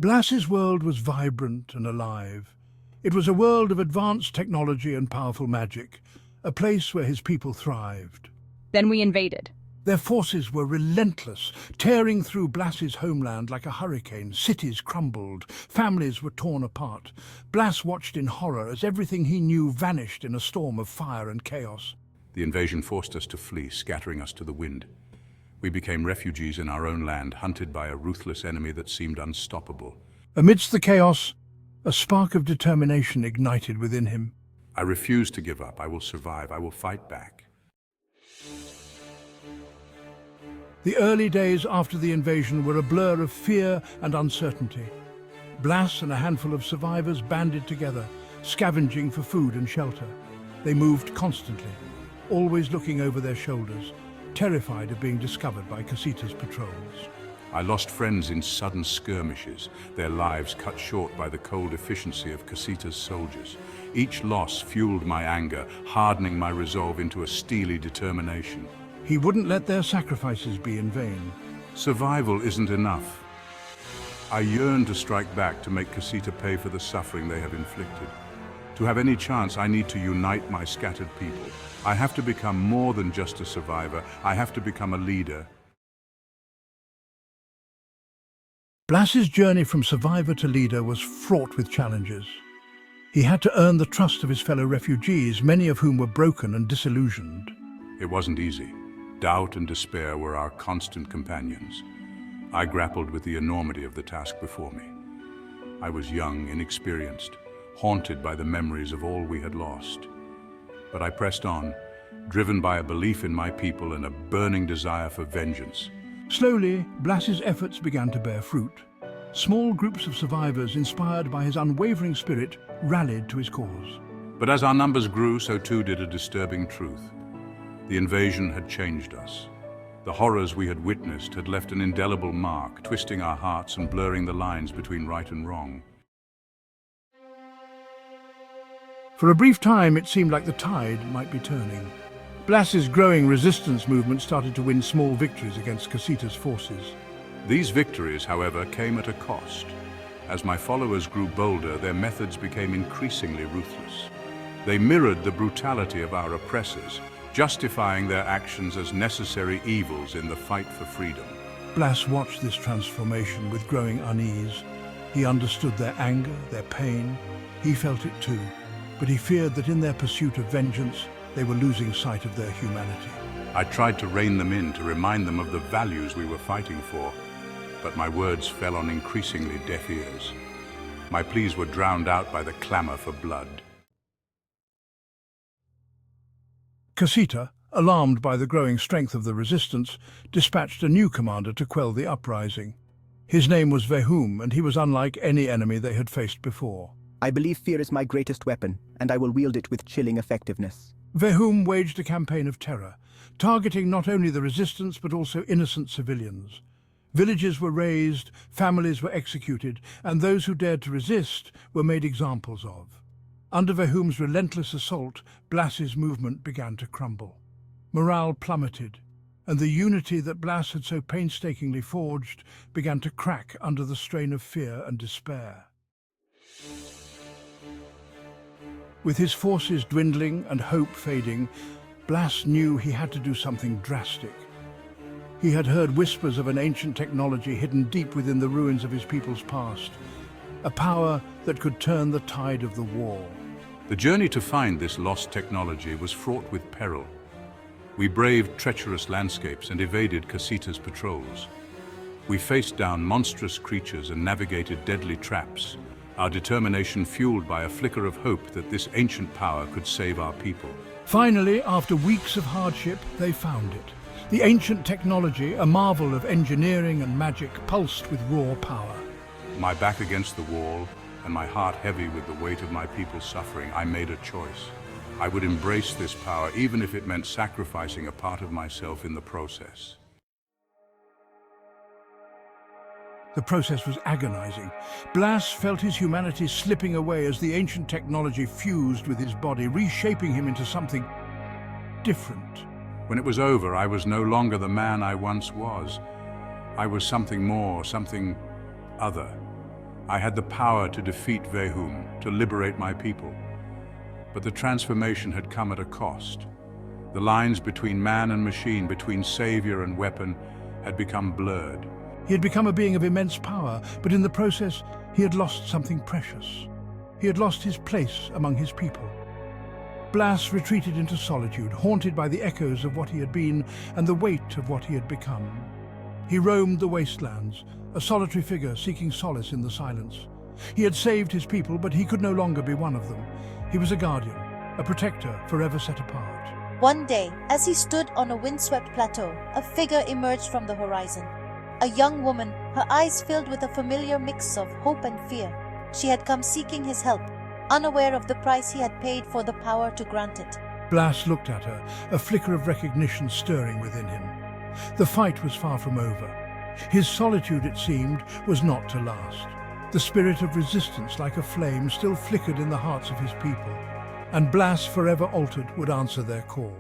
Blas's world was vibrant and alive. It was a world of advanced technology and powerful magic, a place where his people thrived. Then we invaded. Their forces were relentless, tearing through Blas's homeland like a hurricane. Cities crumbled, families were torn apart. Blas watched in horror as everything he knew vanished in a storm of fire and chaos. The invasion forced us to flee, scattering us to the wind. We became refugees in our own land, hunted by a ruthless enemy that seemed unstoppable. Amidst the chaos, a spark of determination ignited within him. I refuse to give up. I will survive. I will fight back. The early days after the invasion were a blur of fear and uncertainty. Blas and a handful of survivors banded together, scavenging for food and shelter. They moved constantly, always looking over their shoulders, terrified of being discovered by Casita's patrols. I lost friends in sudden skirmishes, their lives cut short by the cold efficiency of Casita's soldiers. Each loss fueled my anger, hardening my resolve into a steely determination. He wouldn't let their sacrifices be in vain. Survival isn't enough. I yearn to strike back to make Casita pay for the suffering they have inflicted. To have any chance, I need to unite my scattered people. I have to become more than just a survivor. I have to become a leader. Blas's journey from survivor to leader was fraught with challenges. He had to earn the trust of his fellow refugees, many of whom were broken and disillusioned. It wasn't easy. Doubt and despair were our constant companions. I grappled with the enormity of the task before me. I was young, inexperienced, haunted by the memories of all we had lost. But I pressed on, driven by a belief in my people and a burning desire for vengeance. Slowly, Blas's efforts began to bear fruit. Small groups of survivors, inspired by his unwavering spirit, rallied to his cause. But as our numbers grew, so too did a disturbing truth. The invasion had changed us. The horrors we had witnessed had left an indelible mark, twisting our hearts and blurring the lines between right and wrong. For a brief time, it seemed like the tide might be turning. Blas's growing resistance movement started to win small victories against Casita's forces. These victories, however, came at a cost. As my followers grew bolder, their methods became increasingly ruthless. They mirrored the brutality of our oppressors, justifying their actions as necessary evils in the fight for freedom. Blas watched this transformation with growing unease. He understood their anger, their pain. He felt it too, but he feared that in their pursuit of vengeance, they were losing sight of their humanity. I tried to rein them in, to remind them of the values we were fighting for, but my words fell on increasingly deaf ears. My pleas were drowned out by the clamor for blood. Casita, alarmed by the growing strength of the resistance, dispatched a new commander to quell the uprising. His name was Vehum, and he was unlike any enemy they had faced before. I believe fear is my greatest weapon, and I will wield it with chilling effectiveness. Vehum waged a campaign of terror, targeting not only the resistance but also innocent civilians. Villages were razed, families were executed, and those who dared to resist were made examples of. Under Vehum's relentless assault, Blas's movement began to crumble. Morale plummeted, and the unity that Blas had so painstakingly forged began to crack under the strain of fear and despair. With his forces dwindling and hope fading, Blas knew he had to do something drastic. He had heard whispers of an ancient technology hidden deep within the ruins of his people's past, a power that could turn the tide of the war. The journey to find this lost technology was fraught with peril. We braved treacherous landscapes and evaded Casita's patrols. We faced down monstrous creatures and navigated deadly traps, our determination fueled by a flicker of hope that this ancient power could save our people. Finally, after weeks of hardship, they found it. The ancient technology, a marvel of engineering and magic, pulsed with raw power. My back against the wall, and my heart heavy with the weight of my people's suffering, I made a choice. I would embrace this power, even if it meant sacrificing a part of myself in the process. The process was agonizing. Blas felt his humanity slipping away as the ancient technology fused with his body, reshaping him into something different. When it was over, I was no longer the man I once was. I was something more, something other. I had the power to defeat Vehum, to liberate my people. But the transformation had come at a cost. The lines between man and machine, between savior and weapon, had become blurred. He had become a being of immense power, but in the process, he had lost something precious. He had lost his place among his people. Blas retreated into solitude, haunted by the echoes of what he had been and the weight of what he had become. He roamed the wastelands, a solitary figure seeking solace in the silence. He had saved his people, but he could no longer be one of them. He was a guardian, a protector forever set apart. One day, as he stood on a windswept plateau, a figure emerged from the horizon. A young woman, her eyes filled with a familiar mix of hope and fear. She had come seeking his help, unaware of the price he had paid for the power to grant it. Blas looked at her, a flicker of recognition stirring within him. The fight was far from over. His solitude, it seemed, was not to last. The spirit of resistance, like a flame, still flickered in the hearts of his people, and Blas, forever altered, would answer their call.